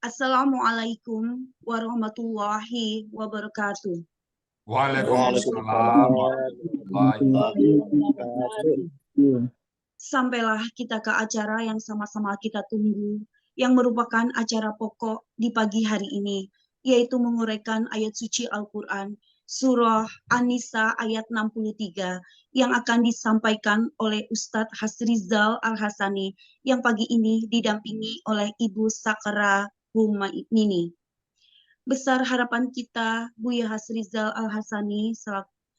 Assalamualaikum warahmatullahi wabarakatuh. Waalaikumsalam warahmatullahi wabarakatuh. Sampailah kita ke acara yang sama-sama kita tunggu, yang merupakan acara pokok di pagi hari ini, yaitu menguraikan ayat suci Al-Quran, Surah An-Nisa ayat 63, yang akan disampaikan oleh Ustadz Hasrizal Al-Hasani, yang pagi ini didampingi oleh Ibu Sakra Humaini. Besar harapan kita, Buya Hasrizal Al-Hasani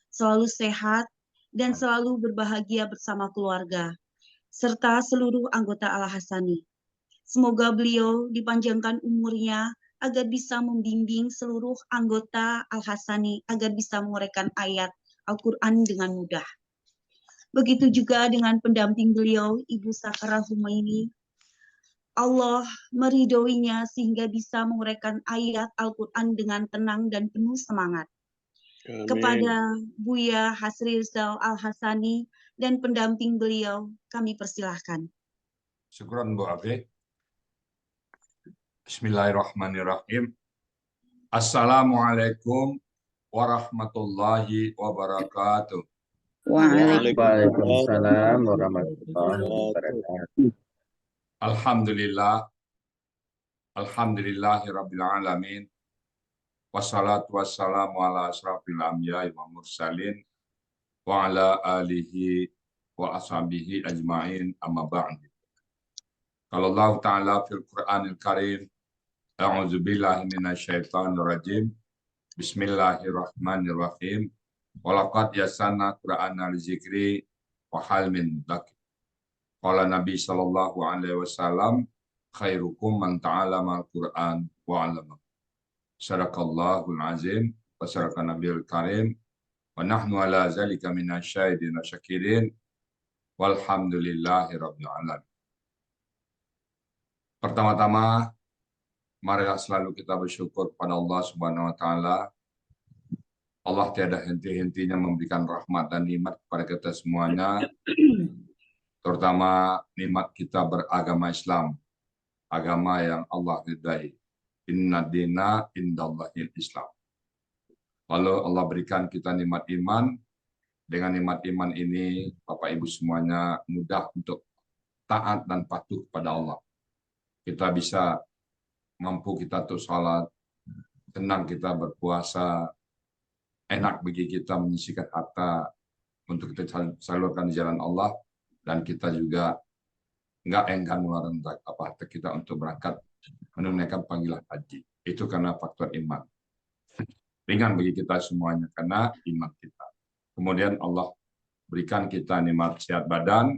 selalu sehat dan selalu berbahagia bersama keluarga, serta seluruh anggota Al-Hasani. Semoga beliau dipanjangkan umurnya agar bisa membimbing seluruh anggota Al-Hasani agar bisa menguraikan ayat Al-Quran dengan mudah. Begitu juga dengan pendamping beliau, Ibu Sakra Humaini. Allah meridhoinya sehingga bisa menguraikan ayat Al-Quran dengan tenang dan penuh semangat. Amin. Kepada Buya Hasrizal Al-Hasani dan pendamping beliau, kami persilahkan. Syukran Bu Abi. Bismillahirrahmanirrahim. Assalamualaikum warahmatullahi wabarakatuh. Waalaikumsalam warahmatullahi wabarakatuh. Alhamdulillahirabbil alamin. Wassalatu wassalamu ala asrafil anbiya'i wa mursalin wa ala alihi wa ashabihi ajma'in amma ba'd. Kalau Allah Ta'ala fil Qur'anil Karim, a'udzu billahi minasyaitonir rajim. Bismillahirrahmanirrahim. Walaqad yasanna Qur'ana li-dzikri wa hal min dzakir. Qala Nabi sallallahu alaihi wasallam, khairukum man ta'allama al-Qur'an wa 'allama. Sadaqallahul azim wa sadaqa nabiyul karim wa nahnu ala zalika minasyahidin wa syakirin walhamdulillahi rabbil alamin. Pertama-tama, marilah selalu kita bersyukur pada Allah Subhanahu wa taala. Allah tiada henti-hentinya memberikan rahmat dan nikmat kepada kita semuanya, terutama nikmat kita beragama Islam, agama yang Allah ridai. Inna dina indallahil Islam. Lalu Allah berikan kita nikmat iman. Dengan nikmat iman ini, Bapak Ibu semuanya mudah untuk taat dan patuh pada Allah. Kita bisa mampu kita untuk sholat, tenang kita berpuasa, enak bagi kita menyisihkan harta untuk kita salurkan di jalan Allah, dan kita juga nggak enggan mengeluarkan harta kita untuk berangkat menunaikan panggilan haji. Itu karena faktor iman. Ringan bagi kita semuanya karena iman kita. Kemudian Allah berikan kita nikmat sehat badan,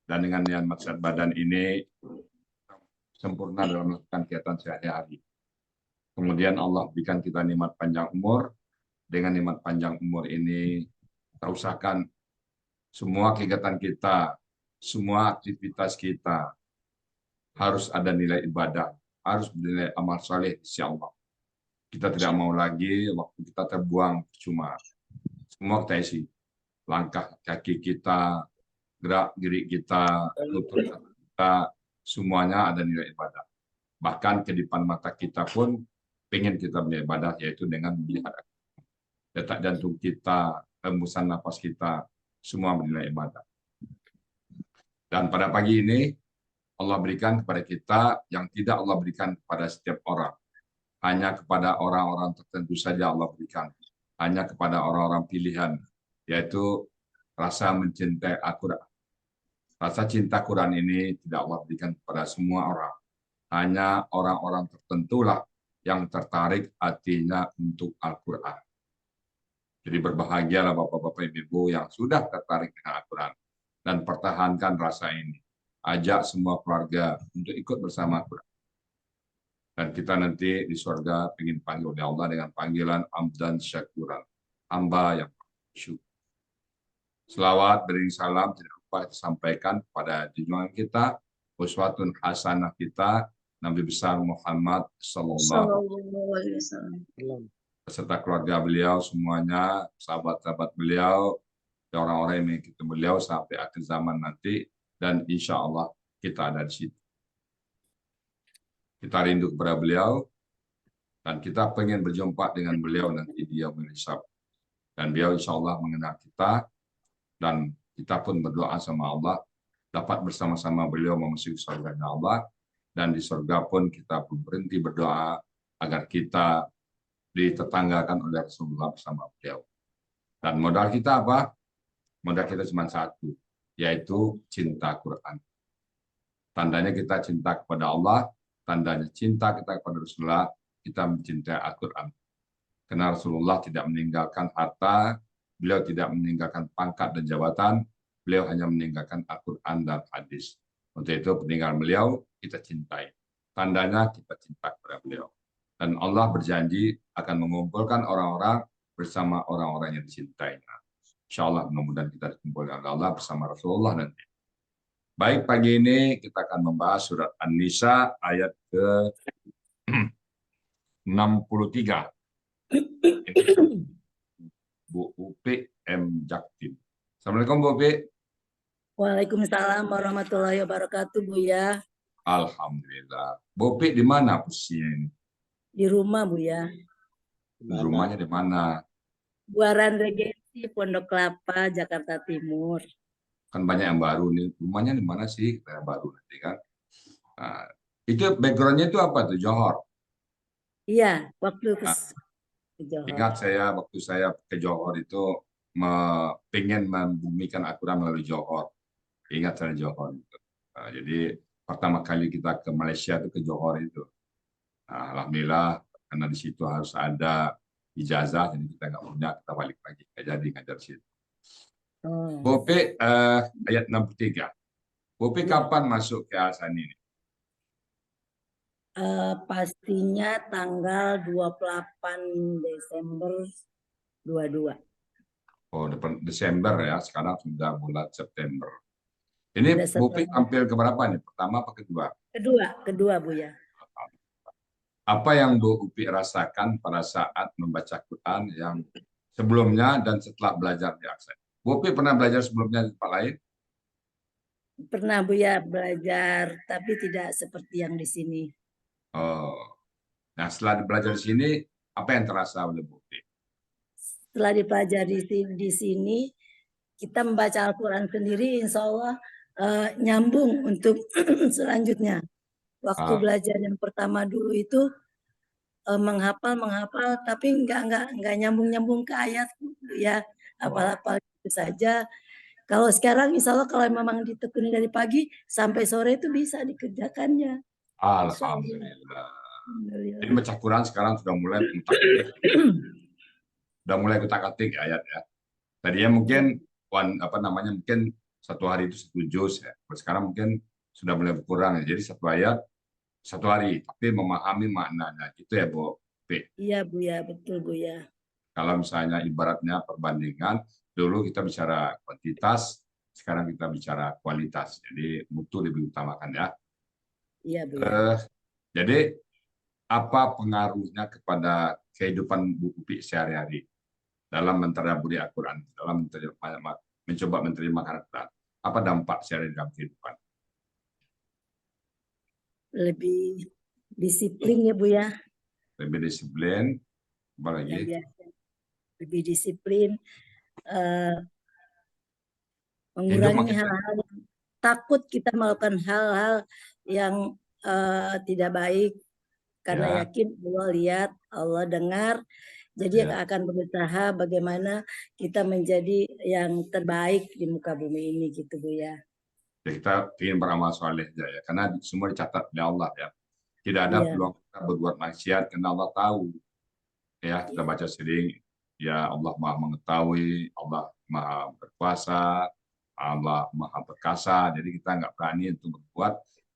dan dengan nikmat sehat badan ini sempurna dalam melakukan kegiatan sehari-hari. Kemudian Allah berikan kita nikmat panjang umur. Dengan nikmat panjang umur ini, kita usahakan semua kegiatan kita, semua aktivitas kita harus ada nilai ibadah, harus bernilai amal saleh insya Allah. Kita tidak mau lagi waktu kita terbuang cuma. Semua kita isi. Langkah kaki kita, gerak-gerik kita, lutut kita, semuanya ada nilai ibadah. Bahkan kedipan mata kita pun ingin kita beribadah, yaitu dengan melihat detak jantung kita, hembusan nafas kita, semua bernilai ibadah. Dan pada pagi ini, Allah berikan kepada kita yang tidak Allah berikan kepada setiap orang. Hanya kepada orang-orang tertentu saja Allah berikan. Hanya kepada orang-orang pilihan, yaitu rasa mencintai Al-Quran. Rasa cinta Quran ini tidak Allah berikan kepada semua orang. Hanya orang-orang tertentulah yang tertarik hatinya untuk Al-Quran. Jadi berbahagialah Bapak-Bapak Ibu yang sudah tertarik dengan Al-Quran. Dan pertahankan rasa ini. Ajak semua keluarga untuk ikut bersama Al-Quran. Dan kita nanti di surga ingin panggil oleh Allah dengan panggilan Amdan Syakuran. Hamba yang bersyukur. Selawat, beri salam, tidak lupa disampaikan kepada junjungan kita, uswatun hasanah kita, Nabi besar Muhammad Sallallahu Alaihi Wasallam. Beserta keluarga beliau semuanya, sahabat-sahabat beliau, orang-orang yang mengikuti beliau sampai akhir zaman nanti, dan insya Allah kita ada di situ. Kita rindu kepada beliau dan kita pengen berjumpa dengan beliau nanti dia menghisap. Dan beliau insya Allah mengenal kita dan kita pun berdoa sama Allah dapat bersama-sama beliau memasuki surga Allah, dan di surga pun kita pun berhenti berdoa agar kita ditetanggakan oleh Rasulullah bersama beliau. Dan modal kita apa? Modal kita cuma satu, yaitu cinta Quran. Tandanya kita cinta kepada Allah, tandanya cinta kita kepada Rasulullah, kita mencintai Al-Quran. Karena Rasulullah tidak meninggalkan harta, beliau tidak meninggalkan pangkat dan jabatan, beliau hanya meninggalkan Al-Quran dan hadis. Untuk itu peninggalan beliau kita cintai. Tandanya kita cinta kepada beliau. Dan Allah berjanji akan mengumpulkan orang-orang bersama orang-orang yang dicintainya. Insya Allah mudah-mudahan kita dikumpulkan oleh Allah bersama Rasulullah nanti. Baik, pagi ini kita akan membahas surat An-Nisa ayat ke-63. Bu Upi M. Jaktim. Assalamualaikum Bu Upi. Waalaikumsalam warahmatullahi wabarakatuh, Buya. Alhamdulillah. Bu Upi di mana posisinya ini? Di rumah, Buya. Rumahnya di mana? Buaran Regensi, Pondok Kelapa, Jakarta Timur. Kan banyak yang baru nih. Rumahnya di mana sih? Kita yang baru nanti kan. Nah, itu backgroundnya itu apa tuh? Johor. Iya, waktu ke Johor. Ingat saya waktu saya ke Johor itu pengen membumikan Al-Quran melalui Johor. Ingat saya Johor. Jadi pertama kali kita ke Malaysia itu ke Johor itu. Nah, alhamdulillah karena di situ harus ada ijazah, jadi kita nggak punya, kita balik lagi. Jadi ngajar di situ. Bopi ayat 63. Bopi kapan masuk ke Al-Sani ini? Pastinya tanggal 28 Desember 22. Oh, Desember ya, sekarang sudah bulan September. Ini Bopi tampil ke berapa nih? Pertama apa kedua? Kedua Buya. Apa yang Bu Upi rasakan pada saat membaca Quran yang sebelumnya dan setelah belajar di Aksa? Bu Upi pernah belajar sebelumnya di tempat lain? Pernah Buya belajar, tapi tidak seperti yang di sini. Oh. Nah, setelah belajar di sini, apa yang terasa oleh Bu Upi? Setelah dipelajari di sini, kita membaca Al-Quran sendiri, insya Allah nyambung untuk selanjutnya. Waktu belajar yang pertama dulu itu menghafal, tapi nggak nyambung ke ayat ya, hafal itu saja. Kalau sekarang, insya Allah kalau memang ditekuni dari pagi sampai sore itu bisa dikerjakannya. Alhamdulillah. Jadi baca Quran sekarang sudah mulai kutak-atik ayat ya. Tadinya mungkin mungkin satu hari itu 1 juz ya. Sekarang mungkin sudah mulai berkurang ya. Jadi satu ayat 1 hari, tapi memahami maknanya. Gitu ya Bu P. Iya Bu ya, betul Bu ya. Kalau misalnya ibaratnya perbandingan, dulu kita bicara kuantitas, sekarang kita bicara kualitas. Jadi mutu lebih utamakan ya. Iya Bu. Jadi apa pengaruhnya kepada kehidupan Bu Upi sehari-hari dalam mentadabburi Al-Quran, dalam mencoba menerima Al-Quran? Apa dampak sehari dalam kehidupan? Lebih disiplin ya Bu ya. Lebih disiplin, apa lagi? Ya, lebih disiplin, mengurangi hal-hal takut kita melakukan hal-hal yang tidak baik, karena yakin Allah lihat, Allah dengar, jadi akan berusaha bagaimana kita menjadi yang terbaik di muka bumi ini gitu Bu ya. Kita ingin beramal soleh ya, karena semua dicatat oleh Allah ya. Tidak ada peluang kita berbuat maksiat karena Allah tahu. Ya, kita baca sering, ya Allah Maha mengetahui, Allah Maha berkuasa, Allah Maha perkasa. Jadi kita nggak berani untuk berbuat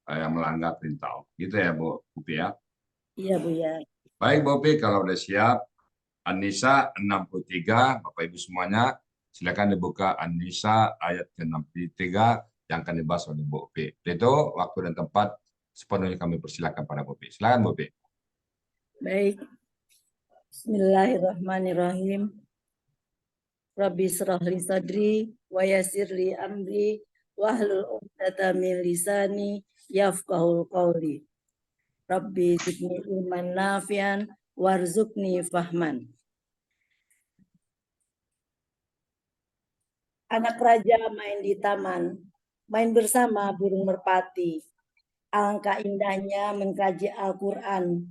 yang melanggar perintah Allah. Gitu ya Bu Upi ya. Iya Bu ya. Baik Bu Upi, kalau udah siap, An-Nisa 63, Bapak Ibu semuanya, silakan dibuka An-Nisa ayat ke-63 yang akan dibahas oleh Bu Upi. Itu waktu dan tempat sepenuhnya kami persilakan pada Bu Upi. Silakan Bu Upi. Baik. Bismillahirrahmanirrahim. Rabbi shrah li sadri wa yassir li amri wahlul 'uqdatam min lisani yafqahul qawli. Rabbi zidni ilman nafian warzuqni fahman. Anak raja main di taman, main bersama burung merpati. Alangkah indahnya mengkaji Al-Quran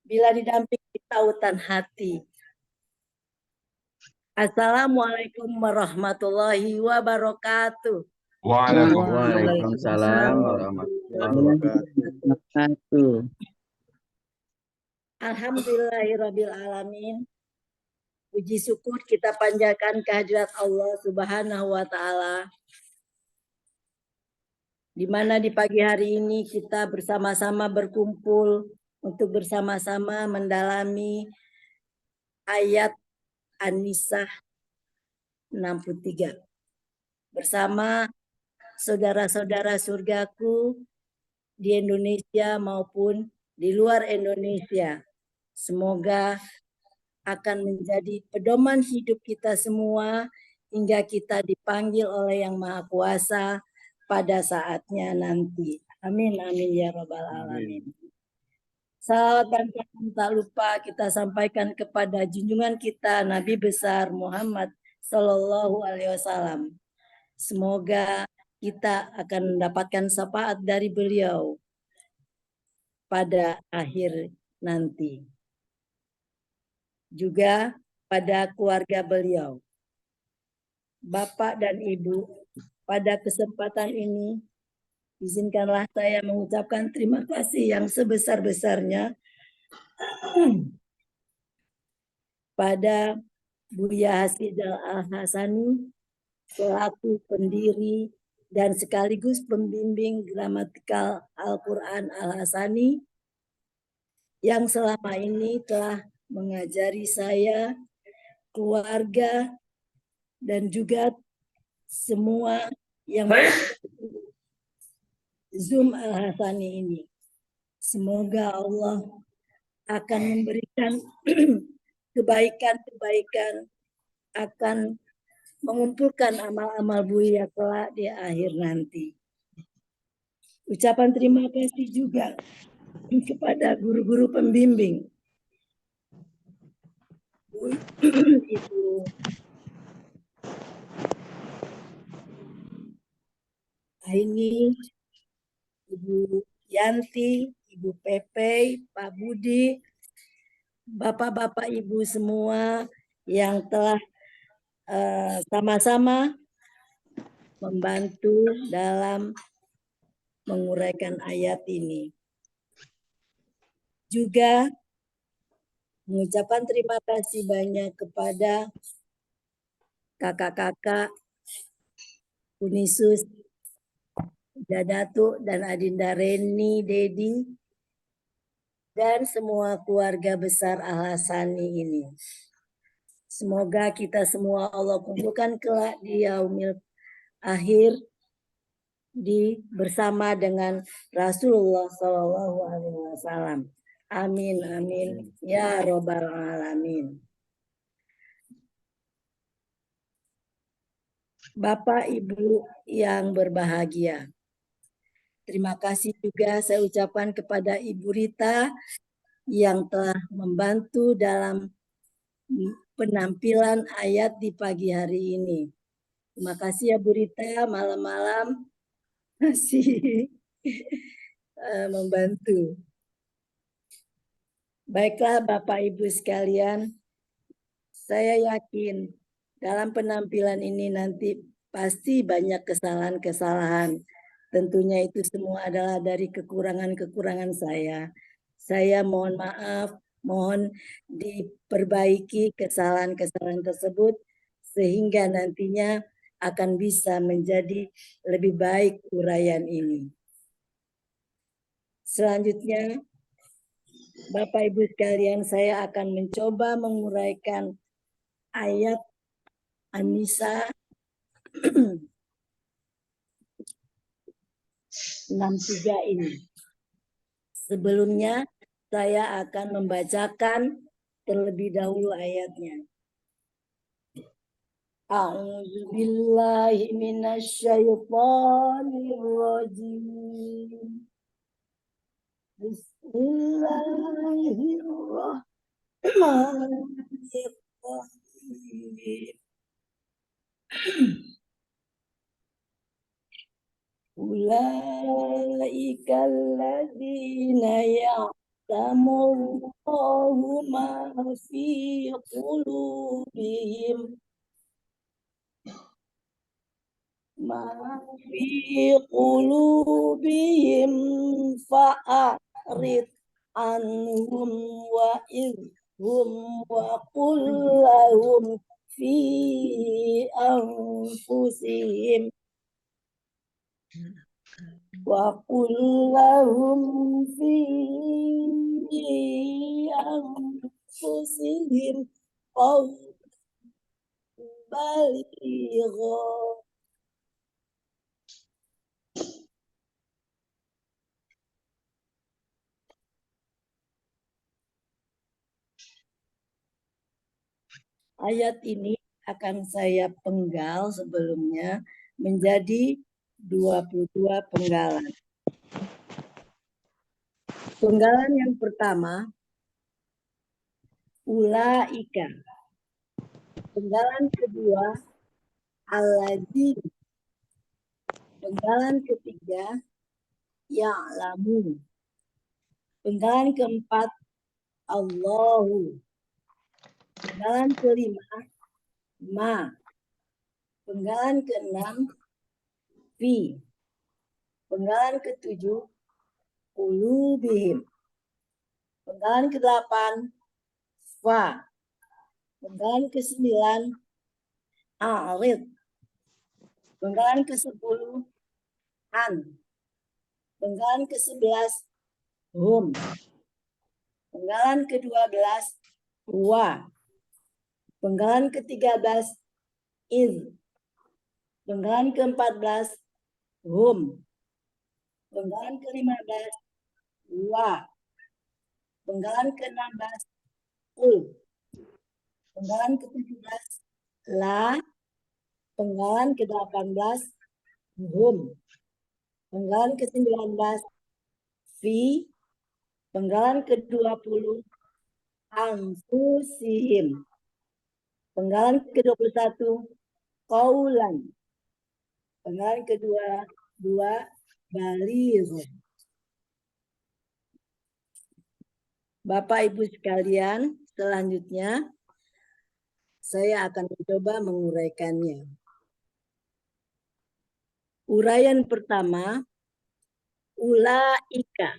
bila didampingi tautan hati. Assalamualaikum warahmatullahi wabarakatuh. Waalaikumsalam warahmatullahi wabarakatuh. Alhamdulillahirabbil alamin. Puji syukur kita panjatkan kehadirat Allah Subhanahu wa taala. Di mana di pagi hari ini kita bersama-sama berkumpul untuk bersama-sama mendalami ayat An-Nisa 63 bersama saudara-saudara surgaku di Indonesia maupun di luar Indonesia. Semoga akan menjadi pedoman hidup kita semua hingga kita dipanggil oleh Yang Maha Kuasa pada saatnya nanti. Amin, amin ya rabbal alamin. Salawat dan salam tak lupa kita sampaikan kepada junjungan kita Nabi besar Muhammad Sallallahu Alaihi Wasallam. Semoga kita akan mendapatkan syafaat dari beliau pada akhir nanti. Juga pada keluarga beliau. Bapak dan Ibu, pada kesempatan ini izinkanlah saya mengucapkan terima kasih yang sebesar-besarnya pada Buya Hasidal Al-Hasani selaku pendiri dan sekaligus pembimbing gramatikal Al-Quran Al-Hasani yang selama ini telah mengajari saya, keluarga, dan juga semua yang Zoom Al-Hasani ini. Semoga Allah akan memberikan kebaikan-kebaikan, akan mengumpulkan amal-amal Buya kelak di akhir nanti. Ucapan terima kasih juga kepada guru-guru pembimbing. Ibu Aini, Ibu Yanti, Ibu Pepe, Pak Budi, Bapak-bapak Ibu semua yang telah sama-sama membantu dalam menguraikan ayat ini. Juga mengucapkan terima kasih banyak kepada kakak-kakak Unisus, Dadatu, dan Adinda Reni, Dedi, dan semua keluarga besar Al-Hasani ini. Semoga kita semua Allah kumpulkan kelak di yaumil akhir bersama dengan Rasulullah Shallallahu Alaihi Wasallam. Amin, amin, ya robbal alamin. Bapak Ibu yang berbahagia, terima kasih juga saya ucapkan kepada Ibu Rita yang telah membantu dalam penampilan ayat di pagi hari ini. Terima kasih ya Bu Rita, malam-malam masih membantu. Baiklah Bapak Ibu sekalian, saya yakin dalam penampilan ini nanti pasti banyak kesalahan-kesalahan. Tentunya itu semua adalah dari kekurangan-kekurangan saya. Saya mohon maaf, mohon diperbaiki kesalahan-kesalahan tersebut sehingga nantinya akan bisa menjadi lebih baik uraian ini. Selanjutnya, Bapak Ibu sekalian, saya akan mencoba menguraikan ayat An-Nisa 63 ini. Sebelumnya saya akan membacakan terlebih dahulu ayatnya. A'udzubillahi minasyaitonir rajim. Bismillahirrahmanirrahim. Ulaika alladzina ya'lamullahu ma fi qulubihim fa'arid anhum wa idhum wa qul lahum fi anfusihim qawlan baligha. Ayat ini akan saya penggal sebelumnya menjadi 22 penggalan. Penggalan yang pertama, ulaika. Penggalan kedua, alladzina. Penggalan ketiga, ya'lamu. Penggalan keempat, Allahu. Penggalan kelima, ma. Penggalan keenam, fi. Penggalan ketujuh, qulubihim. Penggalan ke-8, fa. Penggalan ke-9, a'rid. Penggalan ke-10, an. Penggalan ke-11, hum. Penggalan ke-12, wa. Penggalan ke-13, iz. Penggalan ke-14, hum. Penggalan ke-15, wa. Penggalan ke-16, ul. Penggalan ke-17, la. Penggalan ke-18, hum. Penggalan ke-19, fi. Penggalan ke-20, anfusihim. Penggalan ke-21, qaulan. Penggalan ke-22, baligh. Bapak Ibu sekalian, selanjutnya saya akan mencoba menguraikannya. Uraian pertama, ulaika.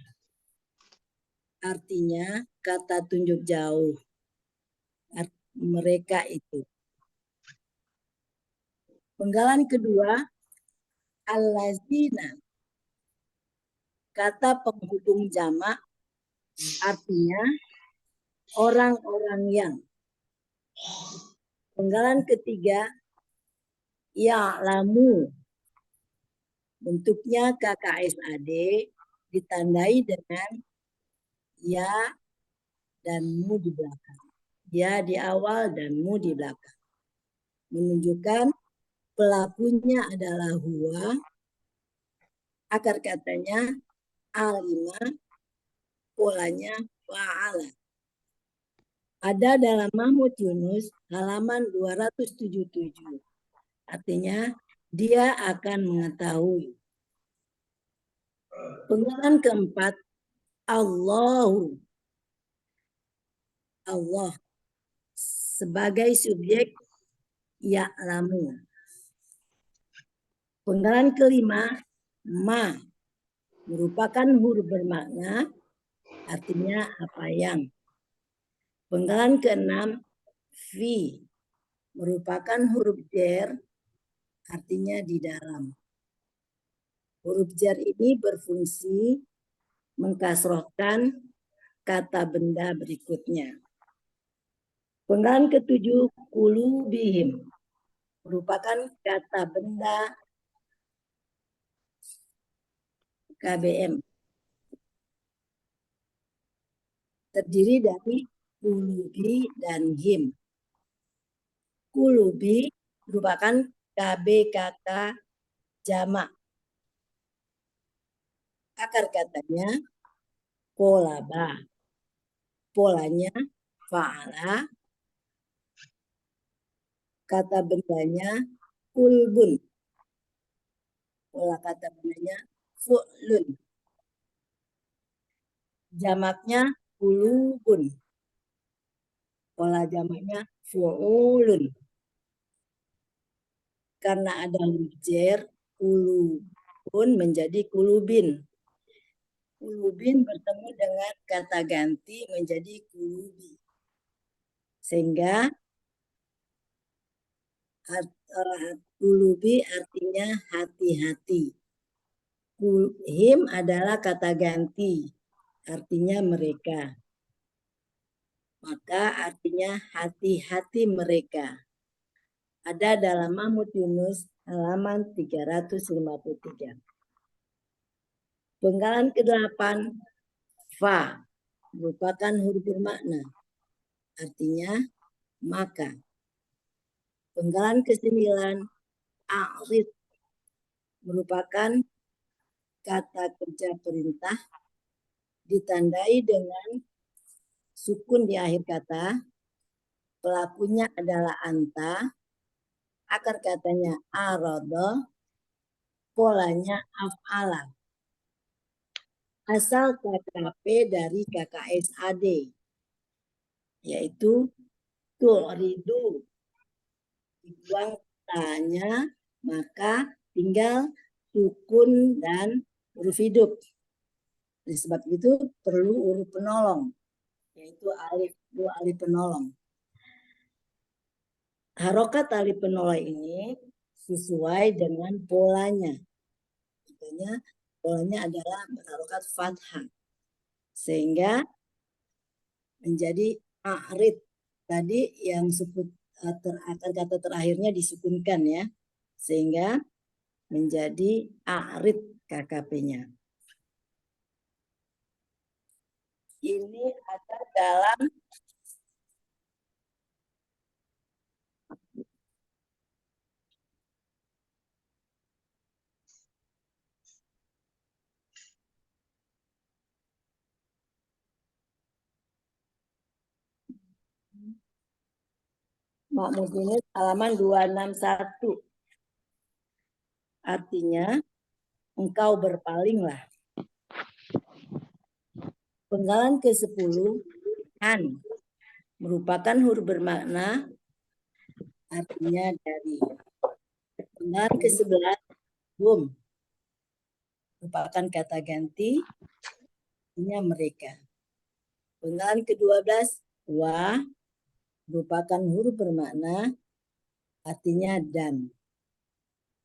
Artinya kata tunjuk jauh. Mereka itu. Penggalan kedua, allazina. Kata penghubung jamak, artinya orang-orang yang. Penggalan ketiga, ya'lamu. Bentuknya KKSAD ditandai dengan ya dan mu di belakang. Ya di awal dan mu di belakang. Menunjukkan pelakunya adalah huwa, akar katanya alima, polanya fa'ala. Ada dalam Mahmud Yunus halaman 277. Artinya dia akan mengetahui. Penggalan keempat, Allahu. Allah sebagai subjek ya'lamu. Penggalan kelima, ma. Merupakan huruf bermakna, artinya apa yang. Penggalan keenam, fi. Merupakan huruf jar, artinya di dalam. Huruf jar ini berfungsi mengkasrohkan kata benda berikutnya. Penggalan ketujuh, qulubihim. Merupakan kata benda KBM. Terdiri dari qulubi dan him. Qulubi merupakan KBKK jamak. Akar katanya kolaba. Polanya fa'ala. Kata bendanya kulbun. Pola kata bendanya fu'lun. Jamaknya kulubun. Pola jamaknya fu'ulun. Karena ada huruf jer, kulubun menjadi kulubin. Kulubin bertemu dengan kata ganti menjadi kulubi. Sehingga kulubi artinya hati-hati. Him adalah kata ganti, artinya mereka. Maka artinya hati-hati mereka. Ada dalam Mahmud Yunus halaman 353. Penggalan ke-8 fa merupakan huruf bermakna, artinya maka. Penggalan ke-9 a'rid merupakan kata kerja perintah ditandai dengan sukun di akhir kata. Pelakunya adalah anta, akar katanya arada, polanya af'ala. Asal KKP dari KKSAD, yaitu tu'ridu. Dibuang tanya, maka tinggal sukun dan huruf hidup. Oleh sebab itu perlu huruf penolong, yaitu alif, dua alif penolong. Harokat alif penolong ini sesuai dengan polanya. Makanya polanya adalah harokat fathah. Sehingga menjadi a'rid. Tadi yang sebut kata terakhirnya disukunkan ya. Sehingga menjadi a'rid KKP-nya. Ini ada dalam Mahmud Yunus halaman 261. Artinya, engkau berpalinglah. Penggalan ke-10, an, merupakan huruf bermakna, artinya dari. Penggalan ke-11, hum, merupakan kata ganti, artinya mereka. Penggalan ke-12, wa, merupakan huruf bermakna, artinya dan.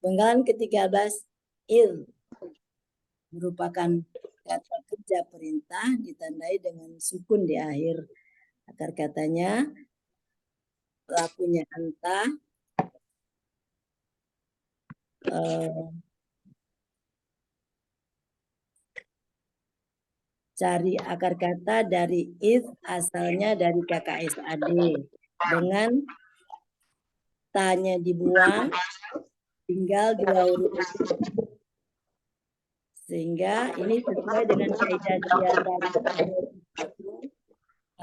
Penggalan ke-13, il, merupakan kata kerja perintah ditandai dengan sukun di akhir akar katanya. Pelakunya anta, cari akar kata dari id, asalnya dari KKSAD. Dengan tanya dibuang, tinggal dua huruf. Sehingga ini sesuai dengan kaidah siasat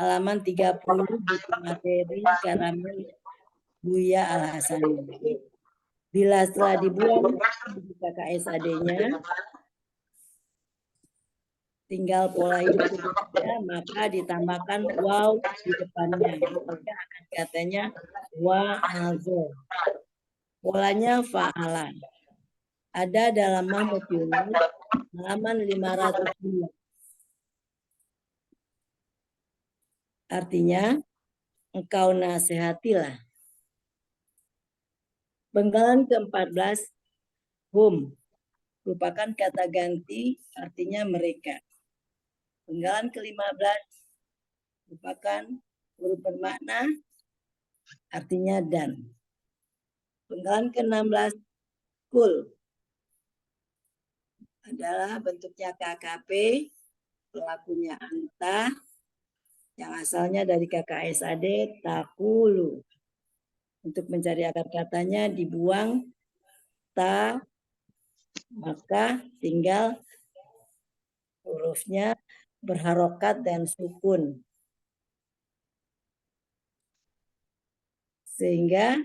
halaman 30 buku materi karangan Buya Al-Hasani. Bila setelah dibuang KKSAD-nya, tinggal pola hidupnya, maka ditambahkan waw di depannya. Maka akan katanya wa'azol. Polanya fa'ala. Ada dalam Mahmud Yunus halaman 502. Artinya, engkau nasihatilah. Penggalan ke-14, hum, merupakan kata ganti, artinya mereka. Penggalan ke-15, merupakan huruf bermakna, artinya dan. Penggalan ke-16, kul, adalah bentuknya KKP, pelakunya anta, yang asalnya dari KKSAD, takulu. Untuk mencari akar katanya dibuang ta, maka tinggal hurufnya berharokat dan sukun. Sehingga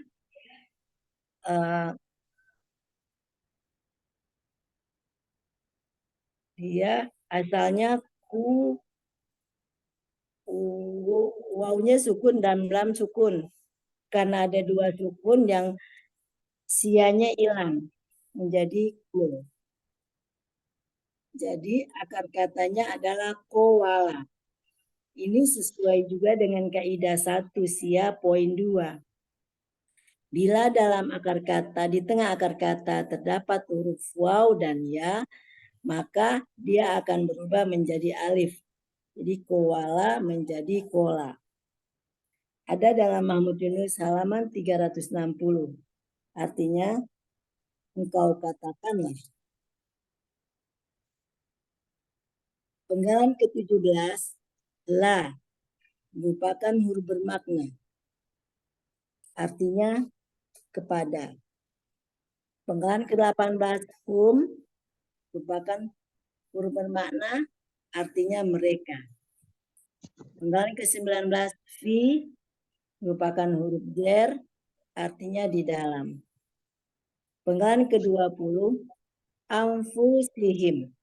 dia asalnya wawunya sukun dan lam sukun. Karena ada dua sukun yang sianya hilang menjadi ku. Jadi akar katanya adalah kowala. Ini sesuai juga dengan kaidah 1 sia poin 2. Bila dalam akar kata, di tengah akar kata terdapat huruf waw dan ya, maka dia akan berubah menjadi alif. Jadi kowala menjadi kola. Ada dalam Mahmud Yunus halaman 360. Artinya, engkau katakanlah. Penggalan ke-17, la, merupakan huruf bermakna. Artinya, kepada. Penggalan ke-18, merupakan huruf bermakna, artinya mereka. Penggalan ke-19, fi, merupakan huruf jar, artinya di dalam. Penggalan ke-20, anfusihim,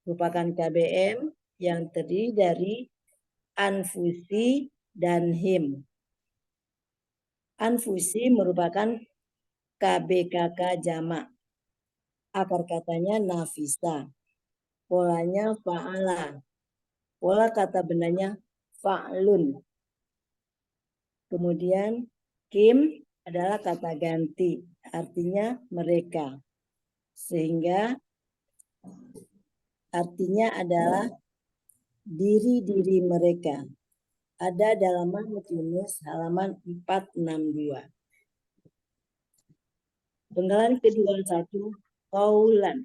merupakan KBM yang terdiri dari anfusi dan him. Anfusi merupakan KBKK jamak. Akar katanya nafisa. Polanya fa'ala. Pola kata bendanya fa'lun. Kemudian kim adalah kata ganti, artinya mereka. Sehingga artinya adalah diri-diri mereka. Ada dalam Mahmud Yunus halaman 462. Penggalan ke-21, qaulan,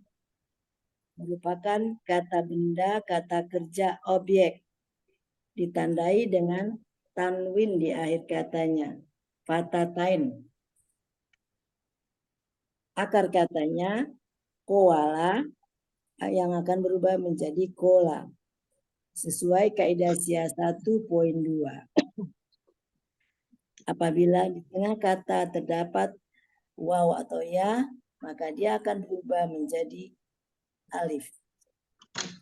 merupakan kata benda, kata kerja, objek. Ditandai dengan tanwin di akhir katanya. Fatatain. Akar katanya koala yang akan berubah menjadi kola. Sesuai kaidah sia 1 poin 2. Apabila di tengah kata terdapat waw atau ya, maka dia akan berubah menjadi alif.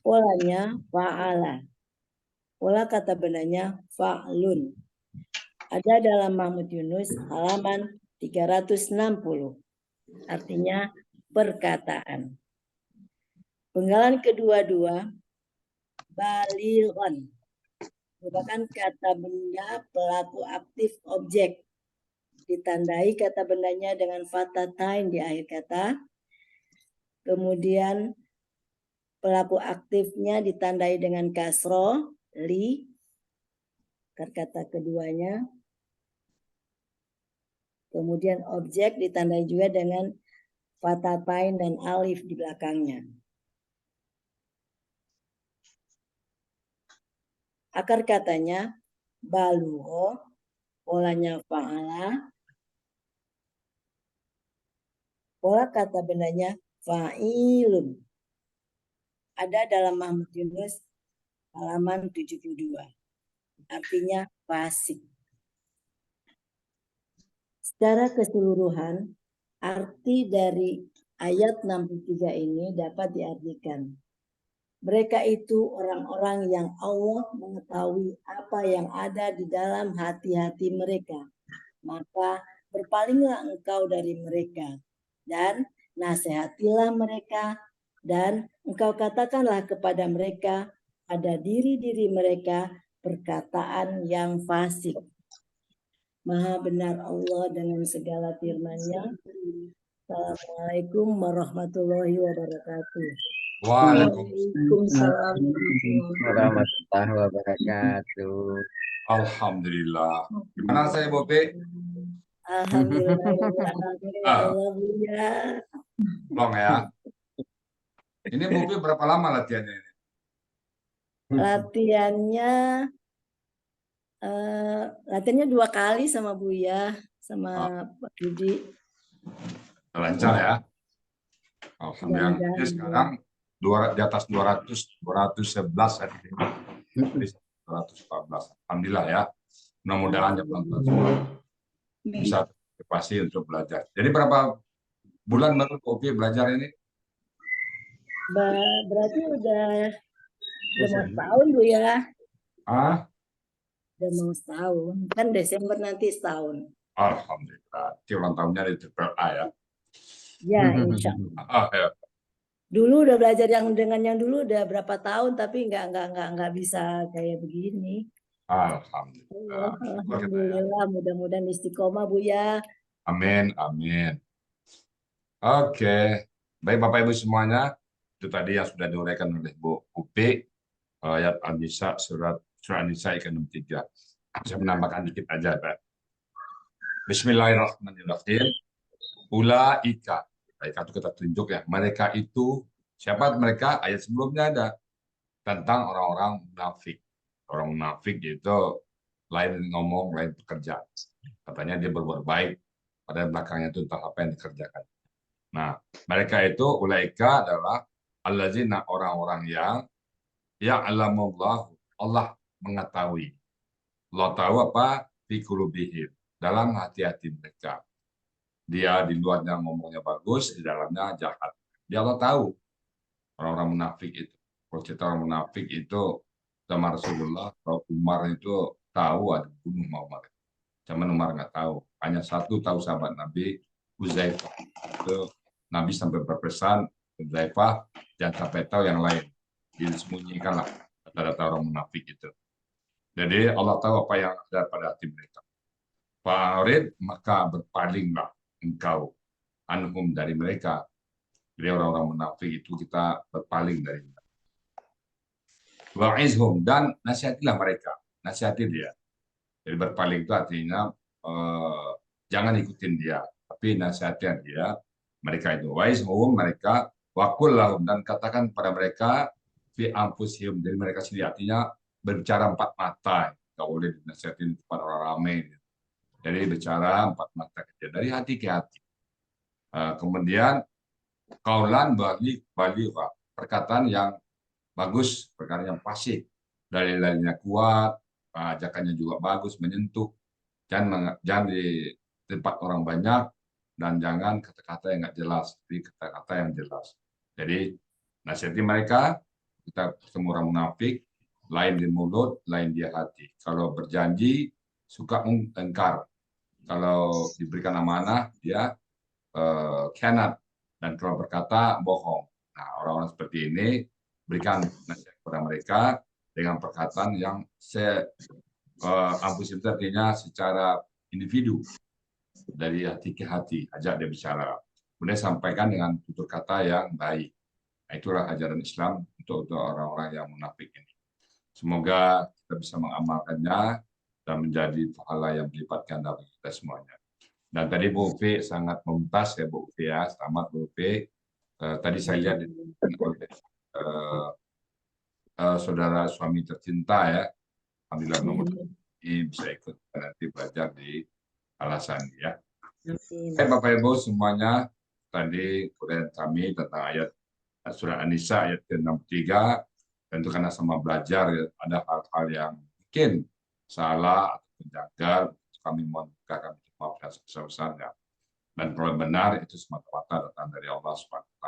Polanya fa'ala. Pola kata bendanya fa'lun. Ada dalam Mahmud Yunus halaman 360. Artinya perkataan. Penggalan kedua-dua, balighan, merupakan kata benda pelaku aktif objek. Ditandai kata bendanya dengan fatatain di akhir kata. Kemudian pelaku aktifnya ditandai dengan kasroh, li, kata keduanya. Kemudian objek ditandai juga dengan fatatain dan alif di belakangnya. Akar katanya balugho, polanya fa'ala. Pola kata bendanya fa'ilun. Ada dalam Mahmud Yunus halaman 72. Artinya fasik. Secara keseluruhan, arti dari ayat 63 ini dapat diartikan. Mereka itu orang-orang yang Allah mengetahui apa yang ada di dalam hati-hati mereka. Maka berpalinglah engkau dari mereka dan nasihatilah mereka dan engkau katakanlah kepada mereka pada diri-diri mereka perkataan yang fasik. Maha benar Allah dengan segala firman-Nya. Assalamualaikum warahmatullahi wabarakatuh. Waalaikumsalam. Warahmatullahi wabarakatuh. Alhamdulillah. Gimana saya Bope? Alhamdulillah ya. Belum ya. Ini Bope berapa lama latihannya ini? Latihannya 2 kali sama Buya, sama Pak Rudi. Lancar ya. Alhamdulillah. Jadi sekarang di atas 200, 211 hari ini. Jadi 214. Alhamdulillah ya. Mudah-mudahan ya penonton semua bisa termotivasi untuk belajar. Jadi berapa bulan baru Kopi belajar ini? Berarti udah mau setahun Bu ya. Ah, Udah mau setahun. Kan Desember nanti setahun. Alhamdulillah. Itu ulang tahunnya di Triple A ya. Ya, insya Allah. Ya. Dulu udah belajar yang dengan yang dulu udah berapa tahun tapi nggak bisa kayak begini. Alhamdulillah. Alhamdulillah, mudah-mudahan istiqomah Bu ya. Amin, amin. Oke, baik Bapak Ibu semuanya, itu tadi yang sudah diuraikan oleh Bu Upi, ayat An-Nisa surah An-Nisa ayat 63. Saya menambahkan dikit aja, Pak. Bismillahirrahmanirrahim. Ulaika, itu kita tunjuk ya, mereka itu siapa mereka? Ayat sebelumnya ada tentang orang-orang munafik. Orang munafik itu lain ngomong, lain bekerja. Katanya dia berbuat baik, pada belakangnya itu entah apa yang dikerjakan. Nah, mereka itu ulaika adalah allazina orang-orang yang ya'lamullahu, Allah mengetahui. Allah tahu apa? Fi qulubihim, dalam hati-hati mereka. Dia di luarnya ngomongnya bagus, di dalamnya jahat. Dia Allah tahu orang-orang munafik itu. Kalau cerita orang munafik itu sama Rasulullah, kalau Umar itu tahu ada bunuh Umar. Cuman Umar nggak tahu. Hanya satu tahu sahabat Nabi, Uzaifah. Itu Nabi sampai berpesan, Uzaifah jangan sampai tahu yang lain. Disembunyikanlah data-data orang munafik itu. Jadi Allah tahu apa yang ada pada hati mereka. Fa'arid, maka berpalinglah engkau anhum dari mereka. Jadi orang-orang munafik itu kita berpaling dari mereka. Wa'izhum, dan nasihatilah mereka. Nasihati dia. Jadi berpaling itu artinya jangan ikutin dia, tapi nasihatilah dia. Mereka itu wa'izhum, mereka wakul lahum, dan katakan pada mereka fi anfusihim, jadi mereka sendiri, artinya berbicara empat mata. Nggak boleh dinasihatin depan orang ramai. Jadi bicara empat mata kerja dari hati ke hati. Kemudian kaulan baligha, perkataan yang bagus, perkataan yang fasih, dalil-dalilnya kuat, ajakannya juga bagus, menyentuh. Jangan di tempat orang banyak, dan jangan kata-kata yang nggak jelas, tapi kata-kata yang jelas. Jadi nasihati mereka. Kita ketemu orang munafik, lain di mulut, lain di hati. Kalau berjanji suka mengingkar, kalau diberikan amanah dia khianat, dan kalau berkata bohong. Nah, orang-orang seperti ini berikan nasihat kepada mereka dengan perkataan yang itu artinya secara individu, dari hati ke hati, ajak dia bicara. Kemudian sampaikan dengan tutur kata yang baik. Nah, itulah ajaran Islam untuk orang-orang yang munafik ini. Semoga kita bisa mengamalkannya dan menjadi pahala yang berlipat ganda bagi kita semuanya. Dan tadi Bu Ufi sangat memtas ya Bu Ufi ya, selamat Bu Ufi. Tadi saya lihat oleh saudara suami tercinta ya, alhamdulillah nomor ini bisa ikut nanti belajar di Alasan ya. Bapak Ibu semuanya, tadi kuliah kami tentang ayat surah An-Nisa ayat ke-63, tentu karena sama belajar ada hal-hal yang mungkin salah atau menjaga, kami mohon kami maaf yang sebesar-besarnya, dan kalau benar itu semata-mata datang dari Allah SWT.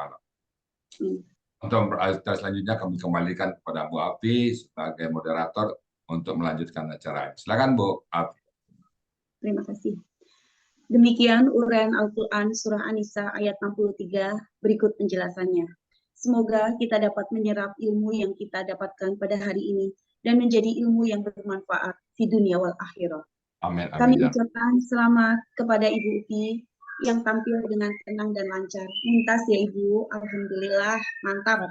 Untuk berita selanjutnya kami kembalikan kepada Bu Afi sebagai moderator untuk melanjutkan acara. Silakan Bu Afi. Terima kasih. Demikian uraian Al-Quran Surah An-Nisa ayat 63, berikut penjelasannya. Semoga kita dapat menyerap ilmu yang kita dapatkan pada hari ini dan menjadi ilmu yang bermanfaat di dunia wal akhirah. Amin. Kami ucapkan selamat kepada Ibu Upi yang tampil dengan tenang dan lancar. Mumtaz ya Ibu, alhamdulillah, mantap.